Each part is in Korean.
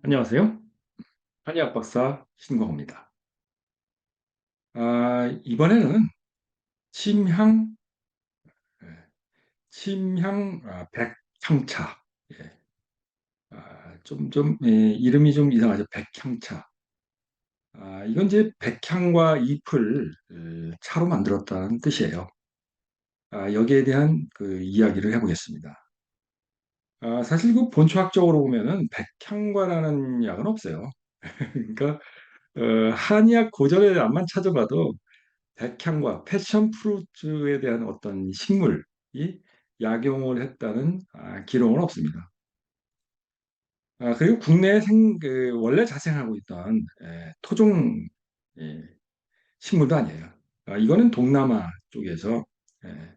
안녕하세요. 한의학 박사 신광호입니다. 이번에는 침향, 예, 침향 백향차. 예, 이름이 좀 이상하죠. 백향차. 이건 이제 백향과 잎을 차로 만들었다는 뜻이에요. 여기에 대한 그 이야기를 해보겠습니다. 사실 그 본초학적으로 보면은 백향과라는 약은 없어요. 그러니까 한의학 고전에 안만 찾아봐도 백향과 패션 프루트에 대한 어떤 식물이 약용을 했다는 기록은 없습니다. 그리고 국내에 원래 자생하고 있던 토종 예, 식물도 아니에요. 이거는 동남아 쪽에서 예,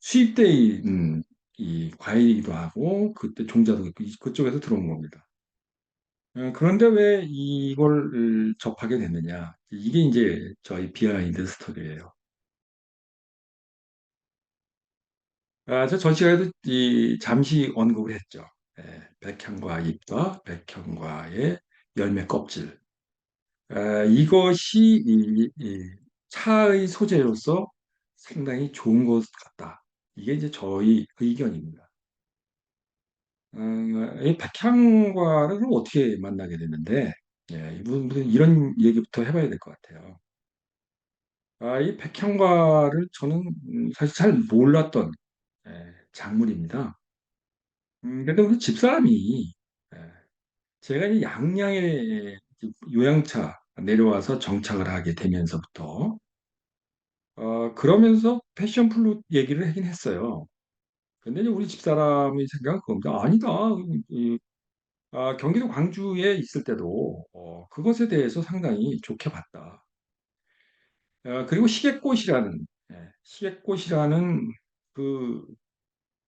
수입돼 있는 이 과일이기도 하고 그때 종자도 있고 그쪽에서 들어온 겁니다. 그런데 왜 이걸 접하게 됐느냐? 이게 이제 저희 비하인드 스토리예요. 저 전시회에도 잠시 언급을 했죠. 백향과 잎과 백향과의 열매 껍질. 이것이 차의 소재로서 상당히 좋은 것 같다. 이게 이제 저희 의견입니다. 이 백향과를 그럼 어떻게 만나게 됐는데, 이분들은 이런 얘기부터 해봐야 될 것 같아요. 이 백향과를 저는 사실 잘 몰랐던 작물입니다. 그래도 그 집사람이 예, 제가 이 양양에 요양차 내려와서 정착을 하게 되면서부터 그러면서 패션 플루 얘기를 하긴 했어요. 근데 이제 우리 집사람이 생각은 그겁니다. 아니다. 이, 경기도 광주에 있을 때도 그것에 대해서 상당히 좋게 봤다. 그리고 시계꽃이라는 그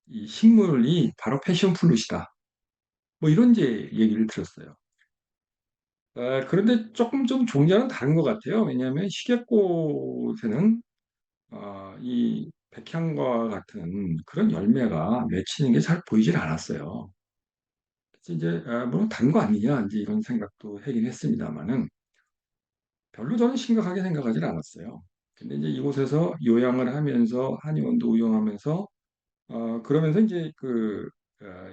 이 식물이 바로 패션 플루시다. 뭐 이런 이제 얘기를 들었어요. 그런데 조금 좀 종자는 다른 것 같아요. 왜냐하면 시계꽃에는 이 백향과 같은 그런 열매가 맺히는 게 잘 보이질 않았어요. 그래서 이제 뭐 다른 거 아니냐 이제 이런 생각도 하긴 했습니다만은 별로 저는 심각하게 생각하지 않았어요. 근데 이제 이곳에서 요양을 하면서 한의원도 운영하면서 그러면서 이제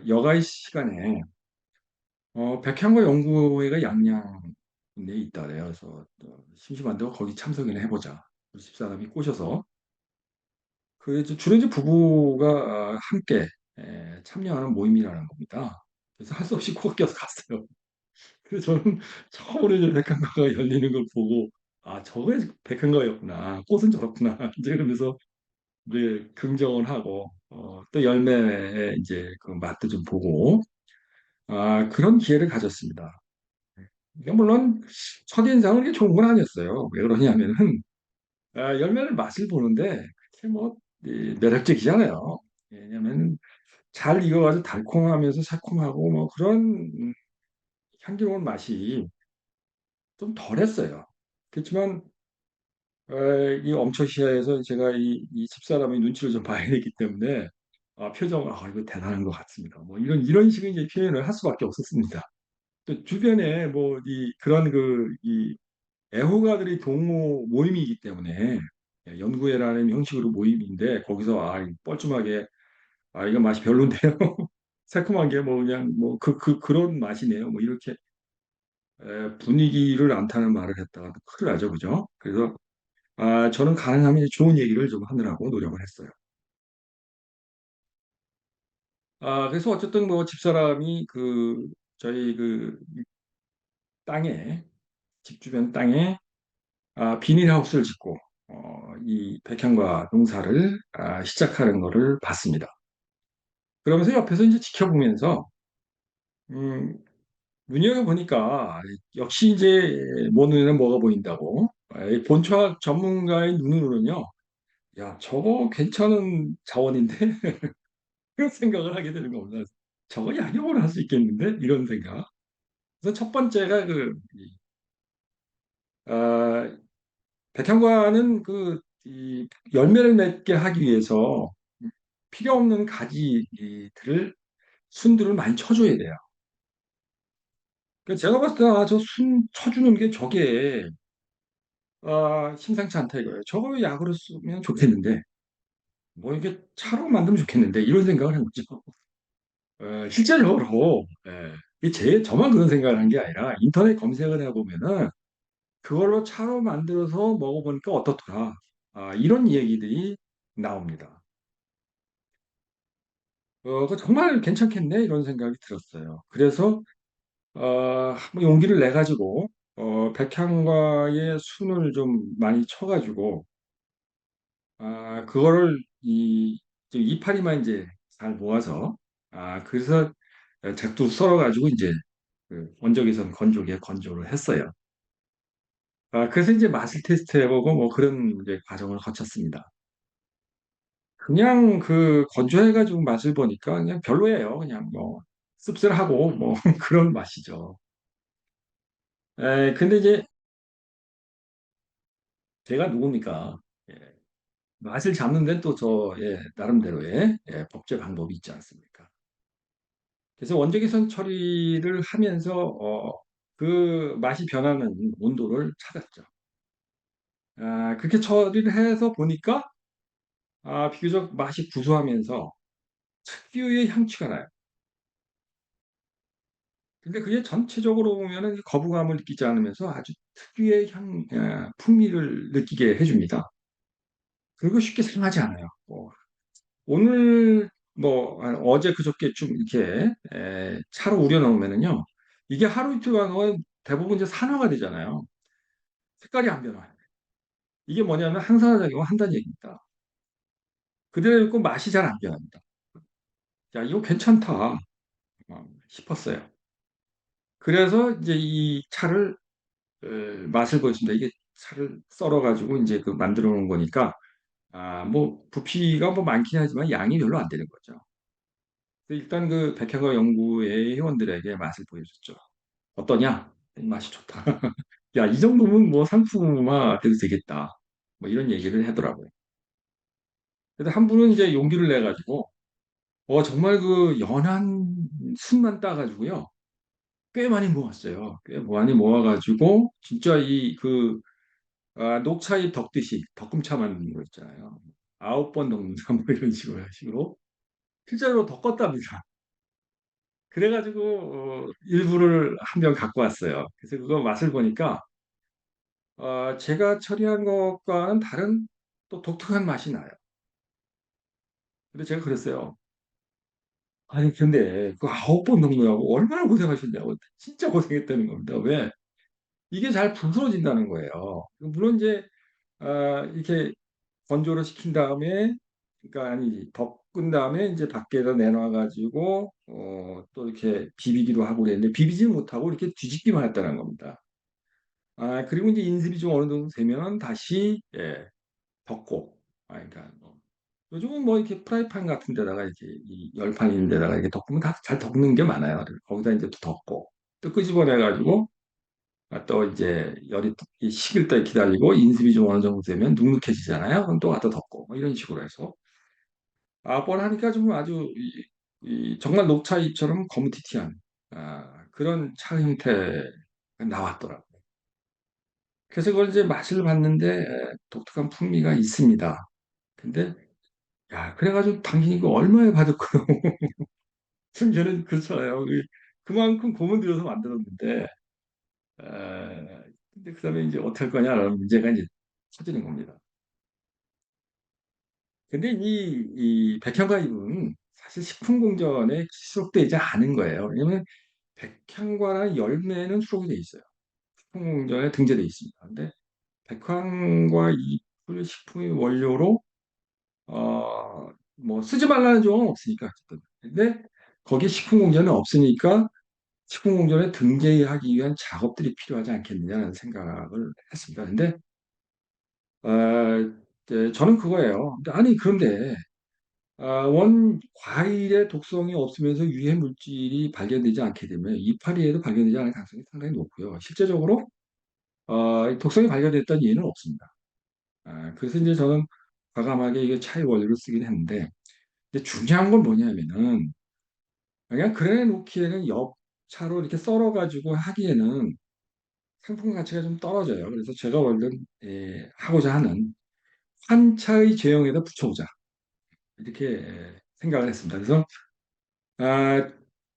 여가 시간에 백향과 연구회가 양양에 있다 그래요. 그래서 심심한데 거기 참석이나 해보자. 우리 집사람이 꼬셔서 주로 이제 부부가 함께 참여하는 모임이라는 겁니다. 그래서 할 수 없이 꼭 껴서 갔어요. 그래서 저는 처음으로 이제 백향과가 열리는 걸 보고 저게 백향과였구나. 꽃은 저렇구나. 이제 그러면서 이제 긍정을 하고 또 열매의 이제 그 맛도 좀 보고 그런 기회를 가졌습니다. 이게 물론 첫인상은 그렇게 좋은 건 아니었어요. 왜 그러냐면은 열매를 맛을 보는데 그렇게 뭐 매력적이잖아요. 왜냐면 잘 익어가지고 달콤하면서 새콤하고 뭐 그런 향기로운 맛이 좀 덜했어요. 그렇지만 이 엄처시아에서 제가 이 집사람의 눈치를 좀 봐야 되기 때문에 이거 대단한 것 같습니다. 뭐 이런 식의 이제 표현을 할 수밖에 없었습니다. 또 주변에 뭐 이 그런 이 애호가들이 동호 모임이기 때문에 연구회라는 형식으로 모임인데 거기서 이 뻘쭘하게 이거 맛이 별론데요. 새콤한 게 뭐 그냥 뭐 그런 맛이네요. 뭐 이렇게 분위기를 안 타는 말을 했다가 큰일 나죠, 그죠? 그래서 저는 가능하면 좋은 얘기를 좀 하느라고 노력을 했어요. 그래서 어쨌든 뭐 집사람이 저희 땅에 집 주변 땅에 비닐하우스를 짓고 이 백향과 농사를 시작하는 거를 봤습니다. 그러면서 옆에서 이제 지켜보면서 음, 눈여겨보니까 역시 이제 뭐 눈에는 뭐가 보인다고 이 본초학 전문가의 눈으로는요. 야, 저거 괜찮은 자원인데 그런 생각을 하게 되는 겁니다. 저거 약용을 할 수 있겠는데 이런 생각. 그래서 첫 번째가 아, 백향과는 이 열매를 맺게 하기 위해서 필요 없는 가지들을 순들을 많이 쳐줘야 돼요. 제가 봤을 때, 저 순 쳐주는 게 저게, 심상치 않다 이거예요. 저거 약으로 쓰면 좋겠는데, 뭐 이게 차로 만들면 좋겠는데, 이런 생각을 한 거죠. 실제적으로, 이게 저만 그런 생각을 한 게 아니라, 인터넷 검색을 해보면은, 그걸로 차로 만들어서 먹어보니까 어떻더라. 이런 얘기들이 나옵니다. 그거 정말 괜찮겠네, 이런 생각이 들었어요. 그래서, 한번 용기를 내가지고, 백향과의 순을 좀 많이 쳐가지고, 그거를 저 이파리만 이제 잘 모아서, 그래서 작두 썰어가지고 이제 그 원적외선 건조기에 건조를 했어요. 그래서 이제 맛을 테스트해보고 뭐 그런 이제 과정을 거쳤습니다. 그냥 그 건조해가지고 맛을 보니까 그냥 별로예요. 그냥 뭐 씁쓸하고 뭐 그런 맛이죠. 근데 이제 제가 누굽니까? 예, 맛을 잡는 데는 또 나름대로의 법제 방법이 있지 않습니까? 그래서 원적외선 처리를 하면서 그 맛이 변하는 온도를 찾았죠. 그렇게 처리를 해서 보니까 비교적 맛이 구수하면서 특유의 향취가 나요. 근데 그게 전체적으로 보면은 거부감을 느끼지 않으면서 아주 특유의 풍미를 느끼게 해줍니다. 그리고 쉽게 상하지 않아요. 오늘 어제 그저께쯤 이렇게 차로 우려 놓으면은요, 이게 하루 이틀 가면 대부분 이제 산화가 되잖아요. 색깔이 안 변와요. 이게 뭐냐면 항산화작용을 한다는 얘기입니다. 그대로 있고 맛이 잘 안 변합니다. 야, 이거 괜찮다 싶었어요. 그래서 이제 이 차를 어, 맛을 보였습니다. 이게 차를 썰어가지고 이제 그 만들어 놓은 거니까 뭐 부피가 뭐 많긴 하지만 양이 별로 안 되는 거죠. 일단 그 백향과 연구의 회원들에게 맛을 보여줬죠. 어떠냐? 맛이 좋다. 야, 이 정도면 뭐 상품화 돼도 되겠다. 뭐 이런 얘기를 하더라고요. 근데 한 분은 이제 용기를 내가지고, 정말 그 연한 순만 따가지고요. 꽤 많이 모았어요. 꽤 많이 모아가지고, 진짜 녹차잎 덕듯이 덕금차 만드는 거 있잖아요. 9번 덕는다, 뭐 이런 식으로. 실제로 덕었답니다. 그래가지고, 일부를 한 병 갖고 왔어요. 그래서 그거 맛을 보니까, 제가 처리한 것과는 다른 또 독특한 맛이 나요. 근데 제가 그랬어요. 아니, 근데 그 9번 넘느라고 얼마나 고생하셨냐고. 진짜 고생했다는 겁니다. 왜? 이게 잘 부스러진다는 거예요. 물론 이제, 이렇게 건조를 시킨 다음에, 그러니까 아니, 덮은 다음에 이제 밖에다 내놔가지고, 또 이렇게 비비기도 하고 그랬는데, 비비지 못하고 이렇게 뒤집기만 했다는 겁니다. 그리고 이제 인습이 좀 어느 정도 되면 다시, 덮고, 그러니까 뭐 요즘은 뭐 이렇게 프라이팬 같은 데다가 이렇게 이 열판 있는 데다가 이렇게 덮으면 다 잘 덮는 게 많아요. 거기다 이제 또 덮고 또 끄집어내가지고 또 이제 식을 때 기다리고 인습이 좀 어느 정도 되면 눅눅해지잖아요. 그럼 또 갖다 덮고 뭐 이런 식으로 해서 뻔하니까 좀 아주 정말 녹차잎처럼 거무튀튀한 그런 차 형태가 나왔더라고요. 그래서 그걸 이제 맛을 봤는데 독특한 풍미가 있습니다. 근데 야, 그래가지고 당신이 그 얼마에 받았고요. 저는 그렇잖아요. 그만큼 공을 들여서 만들었는데, 근데 그 다음에 이제 어떻게 할 거냐라는 문제가 이제 터지는 겁니다. 근데 이 백향과입은 사실 식품공전에 수록되지 않은 거예요. 왜냐면 백향과나 열매는 수록이 돼 있어요. 식품공전에 등재돼 있습니다. 근데 백향과 잎을 식품의 원료로 뭐 쓰지 말라는 조항은 없으니까 어쨌든. 근데 거기에 식품공전은 없으니까 식품공전에 등재하기 위한 작업들이 필요하지 않겠느냐는 생각을 했습니다. 근데 저는 그거예요. 아니 그런데 원 과일의 독성이 없으면서 유해 물질이 발견되지 않게 되면 이파리에도 발견되지 않을 가능성이 상당히 높고요. 실제적으로 독성이 발견됐다는 예는 없습니다. 그래서 이제 저는 과감하게 이게 차의 원료를 쓰긴 했는데 근데 중요한 건 뭐냐면은 그냥 그래 놓기에는 차로 이렇게 썰어가지고 하기에는 상품 가치가 좀 떨어져요. 그래서 제가 원래 하고자 하는 환차의 제형에다 붙여보자. 이렇게 생각을 했습니다. 그래서 아,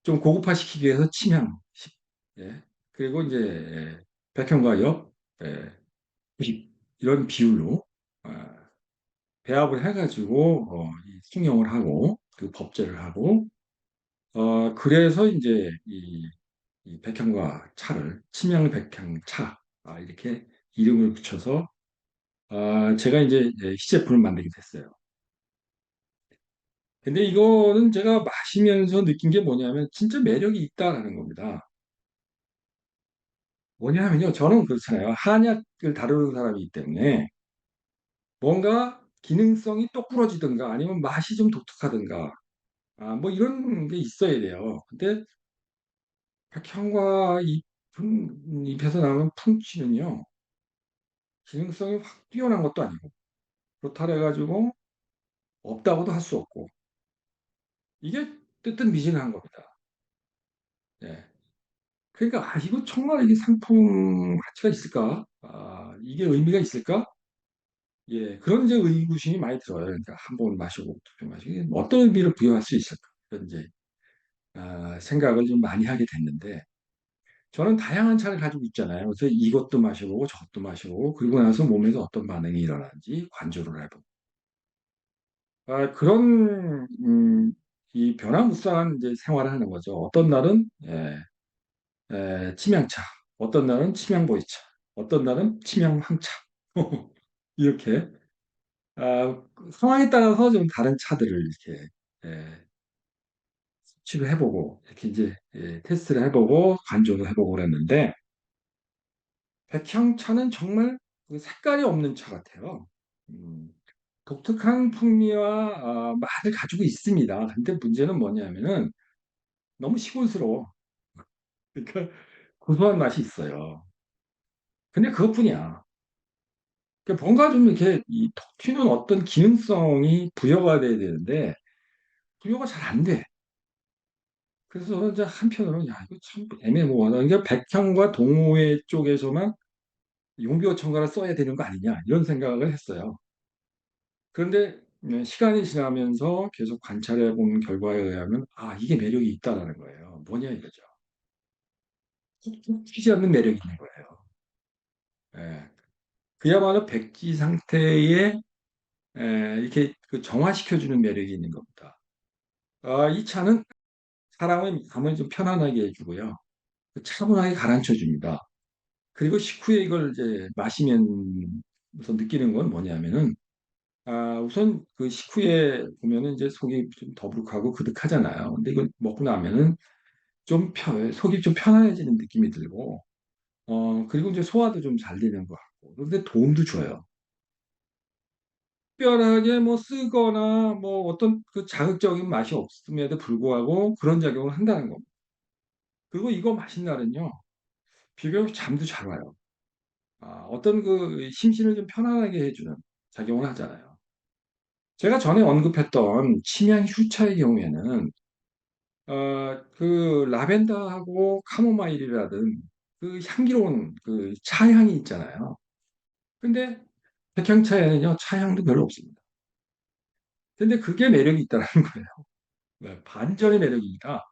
좀 고급화시키기 위해서 침향, 예. 그리고 이제 백현과 엽, 예, 립 이런 비율로 배합을 해가지고 이 승용을 하고 그 법제를 하고 그래서 이제 이 백향과 차를 침향 백향차 이렇게 이름을 붙여서 제가 이제 시제품을 만들게 됐어요. 근데 이거는 제가 마시면서 느낀 게 뭐냐면 진짜 매력이 있다라는 겁니다. 뭐냐면요, 저는 그렇잖아요. 한약을 다루는 사람이기 때문에 뭔가 기능성이 똑부러지든가 아니면 맛이 좀 독특하든가 뭐 이런 게 있어야 돼요. 근데 백향과 잎에서 나오는 풍치는요, 기능성이 확 뛰어난 것도 아니고 그렇다 해가지고 없다고도 할 수 없고 이게 뜨뜻미진한 겁니다. 예. 그러니까 이거 정말 이게 상품 가치가 있을까? 이게 의미가 있을까? 예, 그런 이제 의구심이 많이 들어요. 그러니까 한 번 마시고 두 번 마시고 이게 어떤 의미를 부여할 수 있을까? 그런 이제 생각을 좀 많이 하게 됐는데 저는 다양한 차를 가지고 있잖아요. 그래서 이것도 마셔보고 저것도 마셔보고 그리고 나서 몸에서 어떤 반응이 일어나는지 관조를 해보고 그런 이 변화무쌍한 이제 생활을 하는 거죠. 어떤 날은 침향차, 어떤 날은 침향보이차, 어떤 날은 침향황차 이렇게 상황에 따라서 좀 다른 차들을 이렇게 섭취를 해보고 이렇게 이제 테스트를 해보고 간조를 해보고 그랬는데 백향차는 정말 그 색깔이 없는 차 같아요. 음, 독특한 풍미와 맛을 가지고 있습니다. 근데 문제는 뭐냐면은 너무 시골스러워. 그러니까 고소한 맛이 있어요. 근데 그것뿐이야. 그러니까 뭔가 좀 이렇게 톡 튀는 어떤 기능성이 부여가 돼야 되는데 부여가 잘 안 돼. 그래서 이제 한편으로는 야 이거 참 애매모호하다. 그러니까 백향과 동호회 쪽에서만 용비어 첨가를 써야 되는 거 아니냐 이런 생각을 했어요. 그런데 시간이 지나면서 계속 관찰해 본 결과에 의하면 이게 매력이 있다라는 거예요. 뭐냐 이거죠. 툭툭 튀지 않는 매력이 있는 거예요. 예. 그야말로 백지 상태에 이렇게 그 정화시켜주는 매력이 있는 겁니다. 이 차는 사람의 마음을 좀 편안하게 해주고요. 차분하게 가라앉혀 줍니다. 그리고 식후에 이걸 이제 마시면서 느끼는 건 뭐냐면은 우선 그 식후에 보면은 이제 속이 좀 더부룩하고 그득하잖아요. 근데 이걸 먹고 나면은 속이 좀 편안해지는 느낌이 들고 그리고 이제 소화도 좀 잘 되는 것 같고 그런데 도움도 줘요. 특별하게 뭐 쓰거나 뭐 어떤 그 자극적인 맛이 없음에도 불구하고 그런 작용을 한다는 겁니다. 그리고 이거 마신 날은요, 비교적 잠도 잘 와요. 어떤 그 심신을 좀 편안하게 해주는 작용을 하잖아요. 제가 전에 언급했던 침향 휴차의 경우에는 그 라벤더하고 카모마일이라든 그 향기로운 그 차향이 있잖아요. 근데 백향차에는요, 차향도 별로 없습니다. 근데 그게 매력이 있다는 거예요. 네, 반전의 매력입니다.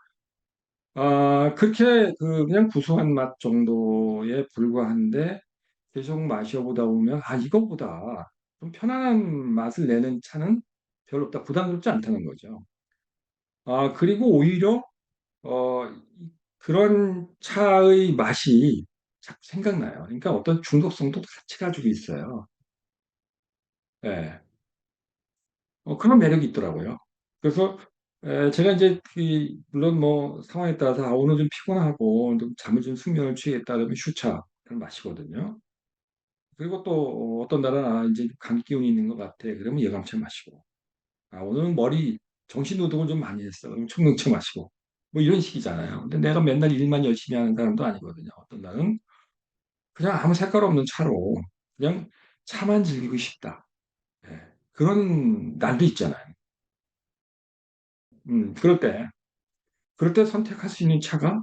그렇게 그 그냥 구수한 맛 정도에 불과한데 계속 마셔보다 보면 이거보다 좀 편안한 맛을 내는 차는 별로 없다. 부담스럽지 않다는 거죠. 그리고 오히려 어, 그런 차의 맛이 자꾸 생각나요. 그러니까 어떤 중독성도 같이 가지고 있어요. 예. 그런 매력이 있더라고요. 그래서 제가 이제 물론 뭐 상황에 따라서 오늘 좀 피곤하고 좀 잠을 좀 숙면을 취하겠다 그러면 슈차를 마시거든요. 그리고 또 어떤 날은 이제 감기 기운이 있는 것 같아. 그러면 예감차 마시고. 오늘은 정신 노동을 좀 많이 했어. 그럼 청경채 마시고. 뭐 이런 식이잖아요. 근데 내가 맨날 일만 열심히 하는 사람도 아니거든요. 어떤 날은 그냥 아무 색깔 없는 차로 그냥 차만 즐기고 싶다. 예. 그런 날도 있잖아요. 그럴 때 선택할 수 있는 차가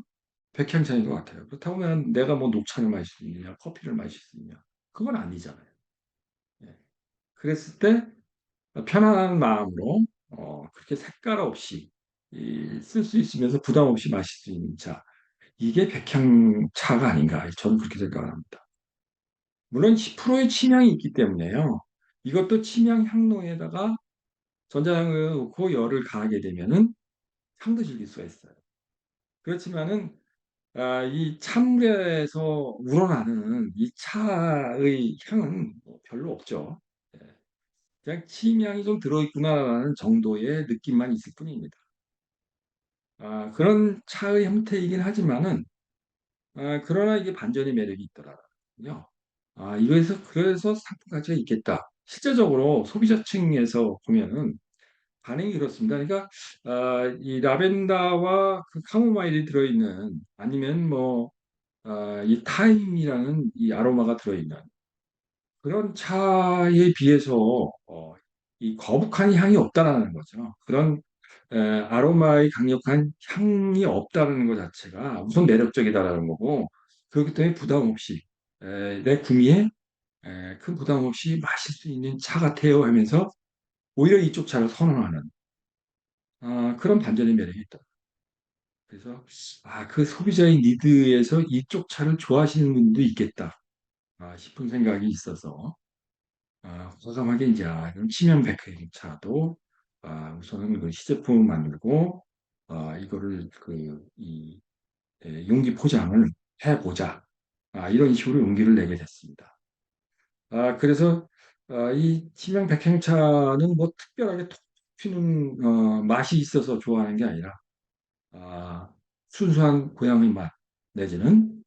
백향차인 것 같아요. 그렇다고 하면 내가 뭐 녹차를 마실 수 있느냐, 커피를 마실 수 있느냐. 그건 아니잖아요. 예. 그랬을 때 편안한 마음으로 그렇게 색깔 없이 쓸 수 있으면서 부담 없이 마실 수 있는 차. 이게 백향차가 아닌가. 저는 그렇게 생각을 합니다. 물론 10%의 침향이 있기 때문에요. 이것도 침향 향로에다가 전자향을 넣고 열을 가하게 되면은 향도 즐길 수가 있어요. 그렇지만은 이 찬물에서 우러나는 이 차의 향은 뭐 별로 없죠. 예. 그냥 침향이 좀 들어있구나라는 정도의 느낌만 있을 뿐입니다. 그런 차의 형태이긴 하지만은 그러나 이게 반전의 매력이 있더라고요. 이거에서 그래서 상품 가치가 있겠다. 실제적으로 소비자층에서 보면은 반응이 그렇습니다. 그러니까 이 라벤더와 그 카모마일이 들어있는 아니면 뭐 이 타임이라는 이 아로마가 들어있는 그런 차에 비해서 이 거북한 향이 없다라는 거죠. 그런 아로마의 강력한 향이 없다는 것 자체가 우선 매력적이다라는 거고 그렇기 때문에 부담 없이 내 구미에 큰 부담 없이 마실 수 있는 차 같아요 하면서 오히려 이쪽 차를 선호하는 그런 반전의 매력이 있다. 그래서 그 소비자의 니드에서 이쪽 차를 좋아하시는 분도 있겠다 싶은 생각이 있어서 과감하게 이제 그럼 치명백회차도 우선은 그 시제품을 만들고 이거를 용기 포장을 해보자 이런 식으로 용기를 내게 됐습니다. 그래서 이 치명백행차는 뭐 특별하게 톡 튀는 맛이 있어서 좋아하는 게 아니라 순수한 고양이 맛 내지는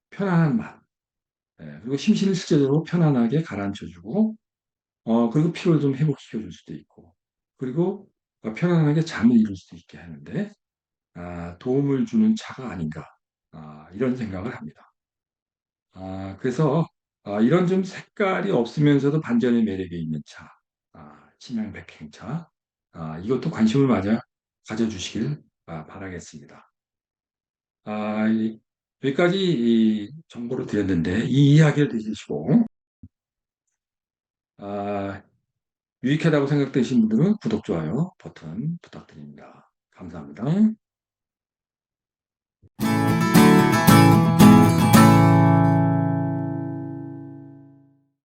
편안한 맛 그리고 심신을 실제적으로 편안하게 가라앉혀주고 그리고 피로를 좀 회복시켜 줄 수도 있고, 그리고 편안하게 잠을 이룰 수도 있게 하는데, 도움을 주는 차가 아닌가, 이런 생각을 합니다. 그래서, 이런 좀 색깔이 없으면서도 반전의 매력이 있는 차, 치명백행차, 이것도 관심을 가져주시길 바라겠습니다. 여기까지 이 정보를 드렸는데, 이 이야기를 들으시고, 아, 유익하다고 생각되신 분들은 구독, 좋아요 버튼 부탁드립니다. 감사합니다.